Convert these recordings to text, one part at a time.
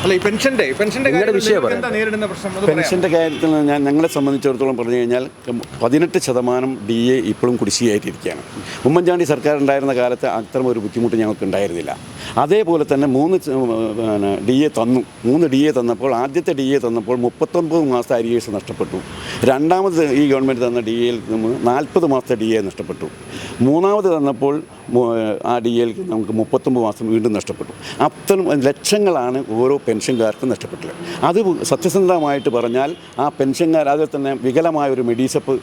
അല്ല, ഈ പെൻഷൻ്റെ നേരിടുന്ന പ്രശ്നം പെൻഷൻ്റെ കാര്യത്തിൽ ഞങ്ങളെ സംബന്ധിച്ചിടത്തോളം പറഞ്ഞു കഴിഞ്ഞാൽ 18% DA ഇപ്പോഴും കുടിശ്ശികയായിട്ടിരിക്കുകയാണ്. ഉമ്മൻചാണ്ടി സർക്കാർ ഉണ്ടായിരുന്ന കാലത്ത് അത്തരം ഒരു ബുദ്ധിമുട്ട് ഞങ്ങൾക്ക് ഉണ്ടായിരുന്നില്ല. അതേപോലെ തന്നെ 3 DA തന്നു. 3 DA തന്നപ്പോൾ ആദ്യത്തെ DA തന്നപ്പോൾ 39 മാസത്തെ അരിയേഴ്സ് നഷ്ടപ്പെട്ടു. രണ്ടാമത് ഈ ഗവൺമെൻറ് തന്ന DAയിൽ നിന്ന് 40 മാസത്തെ DA നഷ്ടപ്പെട്ടു. മൂന്നാമത് തന്നപ്പോൾ ആ DAയിൽ നമുക്ക് 39 മാസം വീണ്ടും നഷ്ടപ്പെട്ടു. അത്തരം ലക്ഷങ്ങളാണ് ഓരോ പെൻഷൻകാർക്കും നഷ്ടപ്പെട്ടത്. അത് സത്യസന്ധമായിട്ട് പറഞ്ഞാൽ ആ പെൻഷൻകാർ അതിൽ തന്നെ വികലമായ ഒരു മെഡിസപ്പ്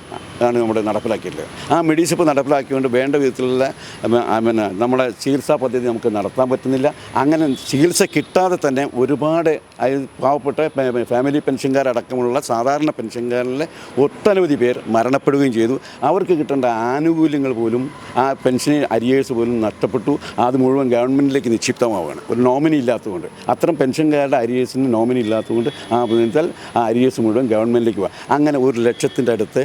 ആണ് നമ്മുടെ നടപ്പിലാക്കിയിട്ടുള്ളത്. ആ മെഡിസപ്പ് നടപ്പിലാക്കിക്കൊണ്ട് വേണ്ട വിധത്തിലുള്ള നമ്മുടെ ചികിത്സാ പദ്ധതി നമുക്ക് നടത്താൻ പറ്റുന്നില്ല. അങ്ങനെ ചികിത്സ കിട്ടാതെ തന്നെ ഒരുപാട് പാവപ്പെട്ട ഫാമിലി പെൻഷൻകാരടക്കമുള്ള സാധാരണ പെൻഷൻകാരിലെ ഒട്ടനവധി പേർ മരണപ്പെടുകയും ചെയ്തു. അവർക്ക് കിട്ടേണ്ട ആനുകൂല്യങ്ങൾ പോലും ആ പെൻഷൻ അരിയേഴ്സ് പോലും നഷ്ടപ്പെട്ടു. അത് മുഴുവൻ ഗവൺമെൻറ്റിലേക്ക് നിക്ഷിപ്തമാവുകയാണ്, ഒരു നോമിനി ഇല്ലാത്തതുകൊണ്ട്. അത്തരം പെൻഷൻകാരുടെ അരിയേഴ്സിന് നോമിനി ഇല്ലാത്തതുകൊണ്ട് ആ അരിയേഴ്സ് മുഴുവൻ ഗവൺമെൻറ്റിലേക്ക് പോകാം. അങ്ങനെ 1 ലക്ഷത്തിൻ്റെ അടുത്ത്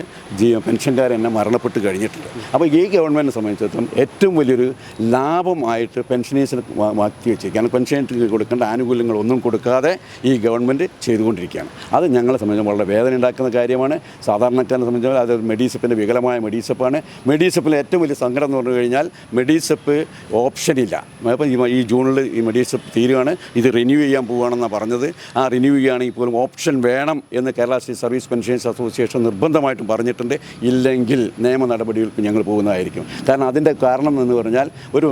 പെൻഷൻകാർ തന്നെ മരണപ്പെട്ട് കഴിഞ്ഞിട്ടുണ്ട്. അപ്പോൾ ഈ ഗവൺമെൻറ്റിനെ സംബന്ധിച്ചിടത്തോളം ഏറ്റവും വലിയൊരു ലാഭമായിട്ട് പെൻഷനേഴ്സിന് മാറ്റി വെച്ചിരിക്കുകയാണ്. പെൻഷനേഴ്സിന് കൊടുക്കേണ്ട ആനുകൂല്യങ്ങളൊന്നും കൊടുക്കാതെ ഈ ഗവൺമെൻറ് ചെയ്തുകൊണ്ടിരിക്കുകയാണ്. അത് ഞങ്ങളെ സംബന്ധിച്ച് വളരെ വേദന ഉണ്ടാക്കുന്ന കാര്യമാണ്. സാധാരണക്കാരനെ സംബന്ധിച്ചാൽ അത് മെഡിസപ്പിൻ്റെ വികലമായ മെഡിസപ്പാണ്. മെഡിസപ്പിലെ ഏറ്റവും വലിയ സങ്കടം എന്ന് പറഞ്ഞു കഴിഞ്ഞാൽ മെഡിസപ്പ് ഓപ്ഷനില്ല. അപ്പോൾ ഈ ജൂണിൽ ഈ മെഡിസപ്പ് തീരുകയാണ്. ഇത് റിന്യൂ ചെയ്യാൻ പോവുകയാണെന്നാണ് പറഞ്ഞത്. ആ റിന്യൂ ചെയ്യുകയാണെങ്കിൽ പോലും ഓപ്ഷൻ വേണം എന്ന് Kerala state service pensioners association നിർബന്ധമായിട്ടും പറഞ്ഞിട്ടുണ്ട്. ഇല്ലെങ്കിൽ നിയമ നടപടികൾക്ക് ഞങ്ങൾ പോകുന്നതായിരിക്കും. കാരണം അതിൻ്റെ കാരണം എന്ന് പറഞ്ഞാൽ ഒരു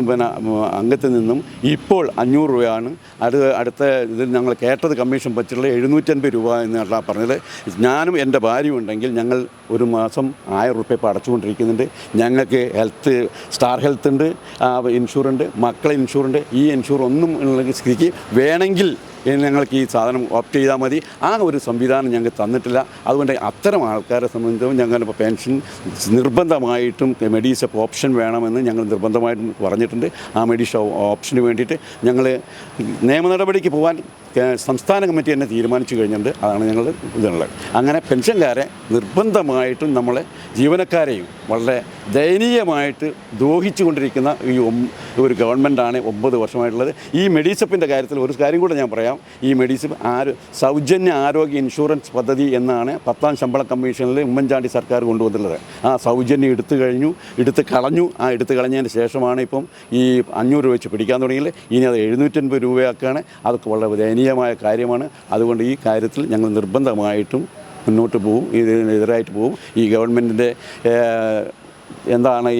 അംഗത്തിൽ നിന്നും ഇപ്പോൾ 500 രൂപയാണ്. അടുത്ത ഇതിൽ ഞങ്ങൾ കേട്ടത് കമ്മീഷൻ പറ്റിയുള്ള 750 രൂപ എന്നുള്ള പറഞ്ഞത്. ഞാനും എൻ്റെ ഭാര്യയും ഉണ്ടെങ്കിൽ ഞങ്ങൾ ഒരു മാസം 1000 രൂപ ഇപ്പോൾ അടച്ചുകൊണ്ടിരിക്കുന്നുണ്ട്. ഞങ്ങൾക്ക് സ്റ്റാർ ഹെൽത്ത് ഉണ്ട്, ഇൻഷുറുണ്ട്, മക്കളെ ഇൻഷുറുണ്ട്. ഈ ഇൻഷുർ ഒന്നും ഉള്ള സ്ഥിതിക്ക് വേണമെങ്കിൽ ഞങ്ങൾക്ക് ഈ സാധനം ഓപ്റ്റ് ചെയ്താൽ മതി. ആ ഒരു സംവിധാനം ഞങ്ങൾക്ക് തന്നിട്ടില്ല. അതുകൊണ്ട് അത്തരം ആൾക്കാരെ സംബന്ധിച്ചും ഞങ്ങളിപ്പോൾ പെൻഷൻ നിർബന്ധമായിട്ടും മെഡിസപ്പ് ഓപ്ഷൻ വേണമെന്ന് ഞങ്ങൾ നിർബന്ധമായിട്ടും പറഞ്ഞിട്ടുണ്ട്. ആ മെഡിസപ്പ് ഓപ്ഷന് വേണ്ടിയിട്ട് ഞങ്ങൾ നിയമ നടപടിക്ക് പോകാൻ സംസ്ഥാന കമ്മിറ്റി തന്നെ തീരുമാനിച്ചു കഴിഞ്ഞിട്ടുണ്ട്. അതാണ് ഞങ്ങൾ ഇതുള്ളത്. അങ്ങനെ പെൻഷൻകാരെ നിർബന്ധമായിട്ടും നമ്മളെ ജീവനക്കാരെയും വളരെ ദയനീയമായിട്ട് ദ്രോഹിച്ചു കൊണ്ടിരിക്കുന്ന ഈ ഒരു ഗവൺമെൻറ്റാണ് 9 വർഷമായിട്ടുള്ളത്. ഈ മെഡിസപ്പിൻ്റെ കാര്യത്തിൽ ഒരു കാര്യം കൂടെ ഞാൻ പറയാം. ഈ മെഡിസപ്പ് സൗജന്യ ആരോഗ്യ ഇൻഷുറൻസ് പദ്ധതി എന്നാണ് 10ാം ശമ്പള കമ്മീഷനിൽ ഉമ്മൻചാണ്ടി സർക്കാർ കൊണ്ടുവന്നിട്ടുള്ളത്. ആ സൗജന്യം എടുത്ത് കളഞ്ഞതിന് ശേഷമാണ് ഇപ്പം ഈ 500 രൂപ വെച്ച് പിടിക്കാൻ തുടങ്ങിയത്. ഇനി അത് 750 രൂപയാക്കാണ്. അതൊക്കെ വളരെ ദയനീയമായ കാര്യമാണ്. അതുകൊണ്ട് ഈ കാര്യത്തിൽ ഞങ്ങൾ നിർബന്ധമായിട്ടും മുന്നോട്ട് പോവും, ഇതിനെതിരായിട്ട് പോവും. ഈ ഗവൺമെൻറ്റിൻ്റെ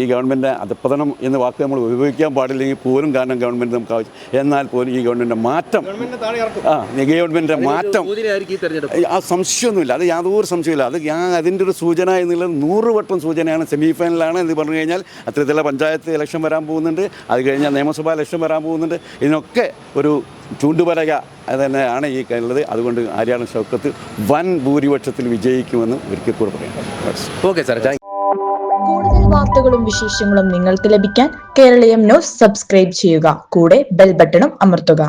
ഈ ഗവൺമെൻറ് അധപ്പതനം എന്ന വാക്ക് നമ്മൾ ഉപയോഗിക്കാൻ പാടില്ലെങ്കിൽ പോലും, കാരണം ഗവൺമെൻറ് നമുക്ക് ആവശ്യം. എന്നാൽ പോലും ഈ ഗവൺമെൻറ്റിൻ്റെ മാറ്റം ഗവൺമെൻറ്റിൻ്റെ മാറ്റം ആ സംശയമൊന്നുമില്ല. അത് യാതൊരു സംശയമില്ല. അത് അതിൻ്റെ ഒരു സൂചന എന്നുള്ളത് 100 വട്ടം സൂചനയാണ്. സെമി ഫൈനലാണ് എന്ന് പറഞ്ഞു കഴിഞ്ഞാൽ അത്തരത്തിലുള്ള പഞ്ചായത്ത് ഇലക്ഷൻ വരാൻ പോകുന്നുണ്ട്. അത് കഴിഞ്ഞാൽ നിയമസഭാ ഇലക്ഷൻ വരാൻ പോകുന്നുണ്ട്. ഇതിനൊക്കെ ഒരു ചൂണ്ടുപലക തന്നെയാണ് ഈ ഉള്ളത്. അതുകൊണ്ട് ആര്യാടൻ ഷൗക്കത്ത് വൻ ഭൂരിപക്ഷത്തിൽ വിജയിക്കുമെന്ന് ഒരിക്കൽ കൂടെ പറയാം. Okay sir. കൂടുതൽ വാർത്തകളും വിശേഷങ്ങളും നിങ്ങൾക്ക് ലഭിക്കാൻ കേരളീയം ന്യൂസ് സബ്സ്ക്രൈബ് ചെയ്യുക. കൂടെ ബെൽ ബട്ടണും അമർത്തുക.